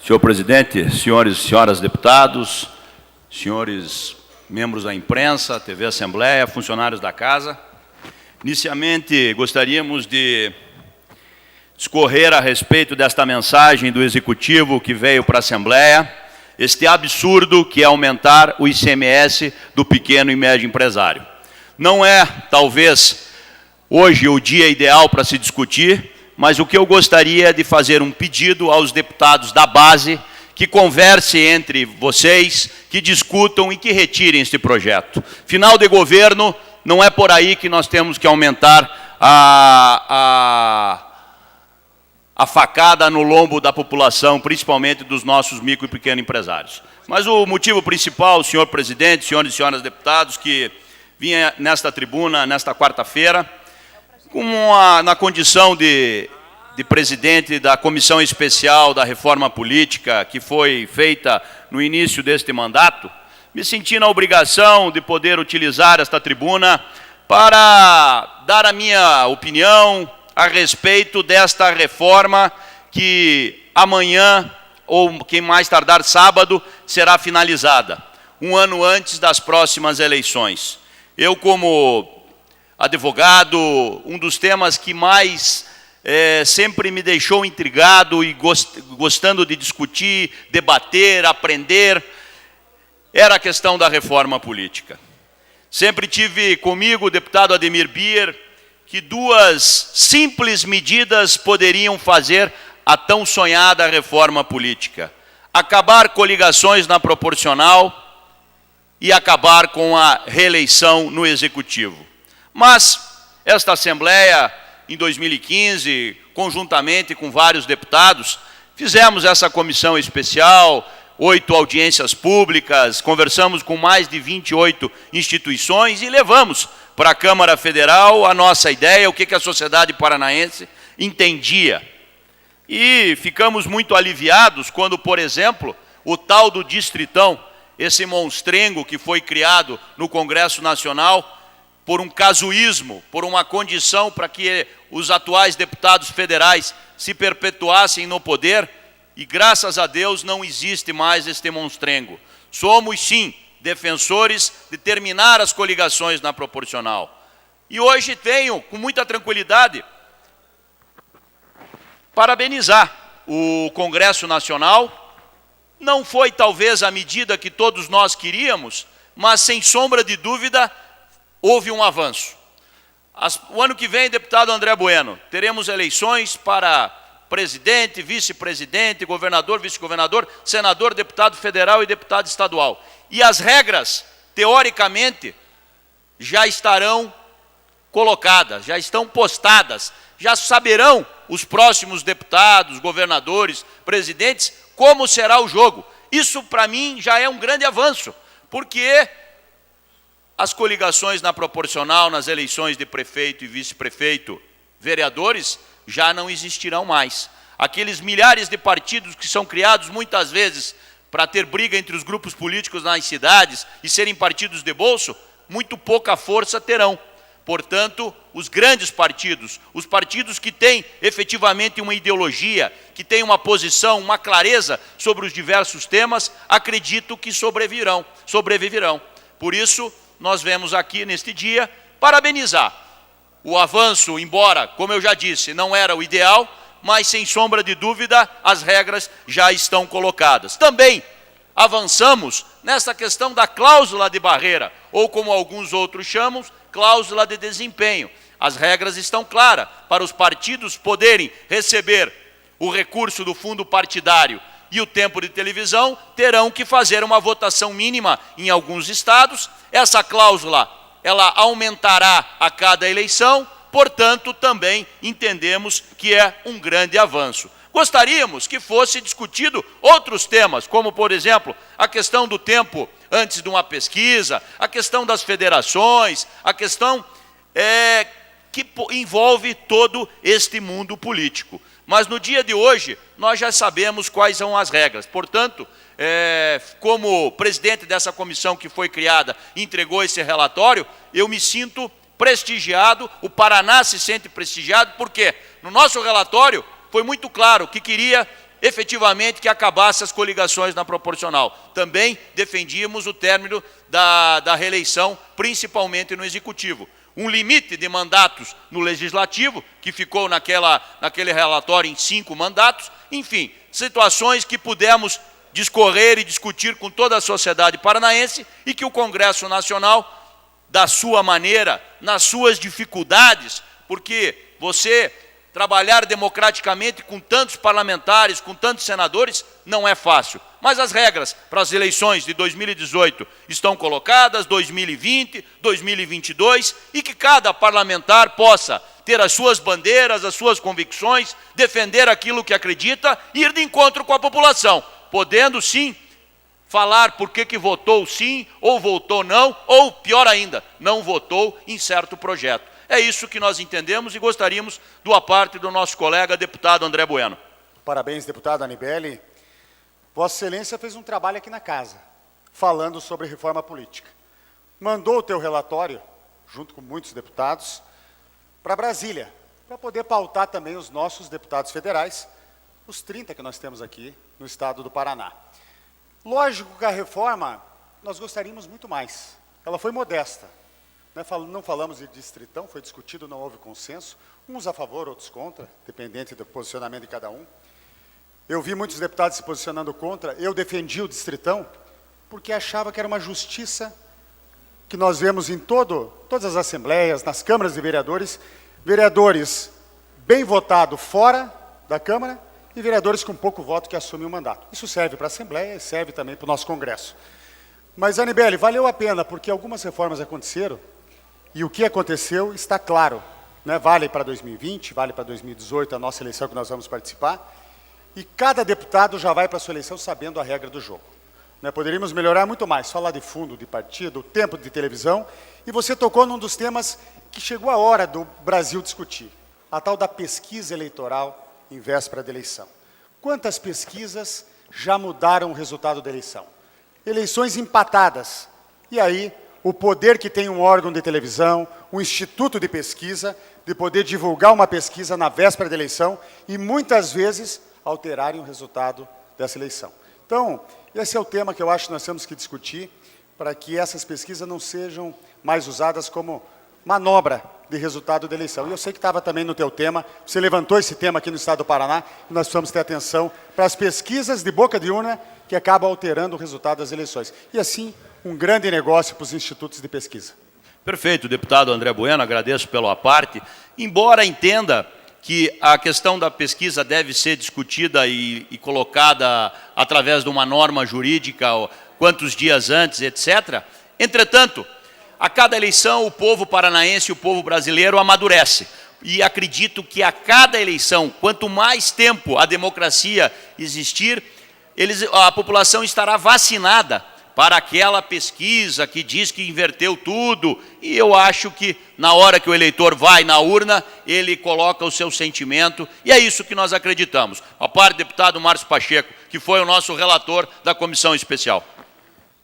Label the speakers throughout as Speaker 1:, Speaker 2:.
Speaker 1: Senhor presidente, senhores e senhoras deputados, senhores membros da imprensa, TV Assembleia, funcionários da Casa, inicialmente gostaríamos de discorrer a respeito desta mensagem do Executivo que veio para a Assembleia, este absurdo que é aumentar o ICMS do pequeno e médio empresário. Não é, talvez, hoje o dia ideal para se discutir, mas o que eu gostaria de fazer um pedido aos deputados da base que conversem entre vocês, que discutam e que retirem este projeto. Final de governo, não é por aí que nós temos que aumentar a facada no lombo da população, principalmente dos nossos micro e pequenos empresários. Mas o motivo principal, senhor presidente, senhores e senhoras deputados, que vinha nesta tribuna, nesta quarta-feira, na condição de presidente da Comissão Especial da Reforma Política, que foi feita no início deste mandato, me senti na obrigação de poder utilizar esta tribuna para dar a minha opinião a respeito desta reforma que amanhã, ou quem mais tardar sábado, será finalizada, um ano antes das próximas eleições. Eu, como advogado, um dos temas que mais sempre me deixou intrigado e gostando de discutir, debater, aprender, era a questão da reforma política. Sempre tive comigo o deputado Ademir Bier, que duas simples medidas poderiam fazer a tão sonhada reforma política: acabar coligações na proporcional e acabar com a reeleição no Executivo. Mas esta Assembleia, em 2015, conjuntamente com vários deputados, fizemos essa comissão especial, 8 audiências públicas, conversamos com mais de 28 instituições e levamos para a Câmara Federal a nossa ideia, o que a sociedade paranaense entendia. E ficamos muito aliviados quando, por exemplo, o tal do Distritão, esse monstrengo que foi criado no Congresso Nacional, por um casuísmo, por uma condição para que os atuais deputados federais se perpetuassem no poder, e graças a Deus não existe mais este monstrengo. Somos, sim, defensores de terminar as coligações na proporcional. E hoje tenho, com muita tranquilidade, parabenizar o Congresso Nacional. Não foi talvez a medida que todos nós queríamos, mas sem sombra de dúvida houve um avanço. O ano que vem, deputado André Bueno, teremos eleições para presidente, vice-presidente, governador, vice-governador, senador, deputado federal e deputado estadual. E as regras, teoricamente, já estarão colocadas, já estão postadas, já saberão os próximos deputados, governadores, presidentes, como será o jogo. Isso, para mim, já é um grande avanço, porque as coligações na proporcional, nas eleições de prefeito e vice-prefeito, vereadores, já não existirão mais. Aqueles milhares de partidos que são criados muitas vezes para ter briga entre os grupos políticos nas cidades e serem partidos de bolso, muito pouca força terão. Portanto, os grandes partidos, os partidos que têm efetivamente uma ideologia, que têm uma posição, uma clareza sobre os diversos temas, acredito que sobreviverão. Por isso, nós vemos aqui neste dia parabenizar o avanço, embora, como eu já disse, não era o ideal, mas sem sombra de dúvida as regras já estão colocadas. Também avançamos nessa questão da cláusula de barreira, ou como alguns outros chamam, cláusula de desempenho. As regras estão claras para os partidos poderem receber o recurso do fundo partidário e o tempo de televisão, terão que fazer uma votação mínima em alguns estados. Essa cláusula, ela aumentará a cada eleição, portanto, também entendemos que é um grande avanço. Gostaríamos que fosse discutido outros temas, como, por exemplo, a questão do tempo antes de uma pesquisa, a questão das federações, a questão que envolve todo este mundo político. Mas no dia de hoje, nós já sabemos quais são as regras. Portanto, como presidente dessa comissão que foi criada e entregou esse relatório, eu me sinto prestigiado, o Paraná se sente prestigiado, porque no nosso relatório foi muito claro que queria efetivamente que acabasse as coligações na proporcional. Também defendíamos o término da reeleição, principalmente no Executivo. Um limite de mandatos no Legislativo, que ficou naquele relatório em 5 mandatos. Enfim, situações que pudemos discorrer e discutir com toda a sociedade paranaense e que o Congresso Nacional, da sua maneira, nas suas dificuldades, porque você trabalhar democraticamente com tantos parlamentares, com tantos senadores, não é fácil. Mas as regras para as eleições de 2018 estão colocadas, 2020, 2022, e que cada parlamentar possa ter as suas bandeiras, as suas convicções, defender aquilo que acredita e ir de encontro com a população, podendo sim falar por que votou sim, ou votou não, ou pior ainda, não votou em certo projeto. É isso que nós entendemos e gostaríamos da parte do nosso colega deputado André Bueno.
Speaker 2: Parabéns, deputado Anibele. Vossa Excelência fez um trabalho aqui na casa, falando sobre reforma política. Mandou o teu relatório, junto com muitos deputados, para Brasília, para poder pautar também os nossos deputados federais, os 30 que nós temos aqui no estado do Paraná. Lógico que a reforma, nós gostaríamos muito mais. Ela foi modesta. Não falamos de distritão, foi discutido, não houve consenso. Uns a favor, outros contra, dependente do posicionamento de cada um. Eu vi muitos deputados se posicionando contra. Eu defendi o distritão, porque achava que era uma justiça que nós vemos em todas as assembleias, nas câmaras de vereadores, vereadores bem votados fora da Câmara e vereadores com pouco voto que assumem o mandato. Isso serve para a Assembleia e serve também para o nosso Congresso. Mas, Anibele, valeu a pena, porque algumas reformas aconteceram e o que aconteceu está claro. Né? Vale para 2020, vale para 2018, a nossa eleição que nós vamos participar, e cada deputado já vai para a sua eleição sabendo a regra do jogo. Né? Poderíamos melhorar muito mais, falar de fundo de partido, tempo de televisão, e você tocou num dos temas que chegou a hora do Brasil discutir, a tal da pesquisa eleitoral em véspera da eleição. Quantas pesquisas já mudaram o resultado da eleição? Eleições empatadas. E aí, o poder que tem um órgão de televisão, um instituto de pesquisa, de poder divulgar uma pesquisa na véspera da eleição e, muitas vezes, alterarem o resultado dessa eleição. Então, esse é o tema que eu acho que nós temos que discutir para que essas pesquisas não sejam mais usadas como manobra de resultado da eleição. E eu sei que estava também no teu tema, você levantou esse tema aqui no estado do Paraná, e nós precisamos ter atenção para as pesquisas de boca de urna que acabam alterando o resultado das eleições. E assim, um grande negócio para os institutos de pesquisa.
Speaker 1: Perfeito, deputado André Bueno, agradeço pela parte. Embora entenda que a questão da pesquisa deve ser discutida e colocada através de uma norma jurídica, quantos dias antes, etc., entretanto, a cada eleição, o povo paranaense e o povo brasileiro amadurece. E acredito que a cada eleição, quanto mais tempo a democracia existir, a população estará vacinada para aquela pesquisa que diz que inverteu tudo. E eu acho que, na hora que o eleitor vai na urna, ele coloca o seu sentimento, e é isso que nós acreditamos. A parte do deputado Márcio Pacheco, que foi o nosso relator da comissão especial.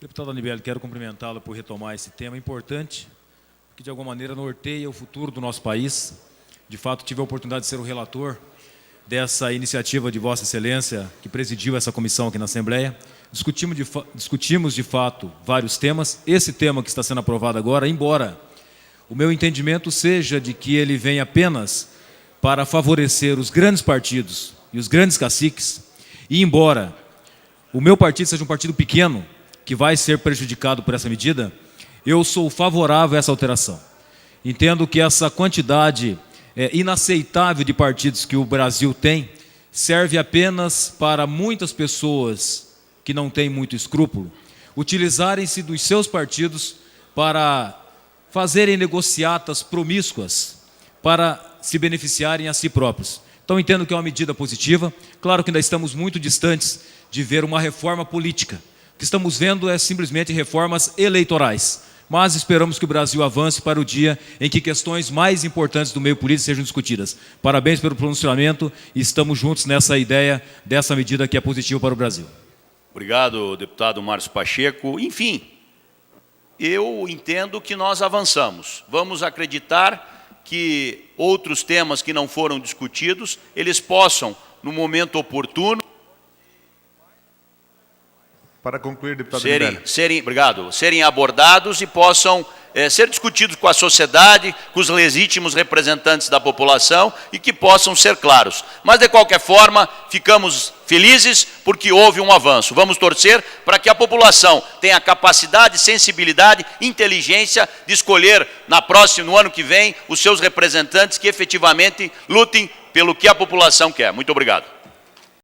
Speaker 3: Deputado Anibele, quero cumprimentá-lo por retomar esse tema importante, que de alguma maneira norteia o futuro do nosso país. De fato, tive a oportunidade de ser o relator dessa iniciativa de Vossa Excelência, que presidiu essa comissão aqui na Assembleia. Discutimos de fato vários temas. Esse tema que está sendo aprovado agora, embora o meu entendimento seja de que ele vem apenas para favorecer os grandes partidos e os grandes caciques, e embora o meu partido seja um partido pequeno, que vai ser prejudicado por essa medida, eu sou favorável a essa alteração. Entendo que essa quantidade inaceitável de partidos que o Brasil tem serve apenas para muitas pessoas que não têm muito escrúpulo utilizarem-se dos seus partidos para fazerem negociatas promíscuas para se beneficiarem a si próprios. Então, entendo que é uma medida positiva. Claro que ainda estamos muito distantes de ver uma reforma política. O que estamos vendo é simplesmente reformas eleitorais, mas esperamos que o Brasil avance para o dia em que questões mais importantes do meio político sejam discutidas. Parabéns pelo pronunciamento e estamos juntos nessa ideia dessa medida que é positiva para o Brasil.
Speaker 1: Obrigado, deputado Márcio Pacheco. Enfim, eu entendo que nós avançamos. Vamos acreditar que outros temas que não foram discutidos, eles possam, no momento oportuno,
Speaker 4: Para concluir, deputado Nibeli.
Speaker 1: serem abordados e possam ser discutidos com a sociedade, com os legítimos representantes da população e que possam ser claros. Mas, de qualquer forma, ficamos felizes porque houve um avanço. Vamos torcer para que a população tenha capacidade, sensibilidade, inteligência de escolher no ano que vem os seus representantes que efetivamente lutem pelo que a população quer. Muito obrigado.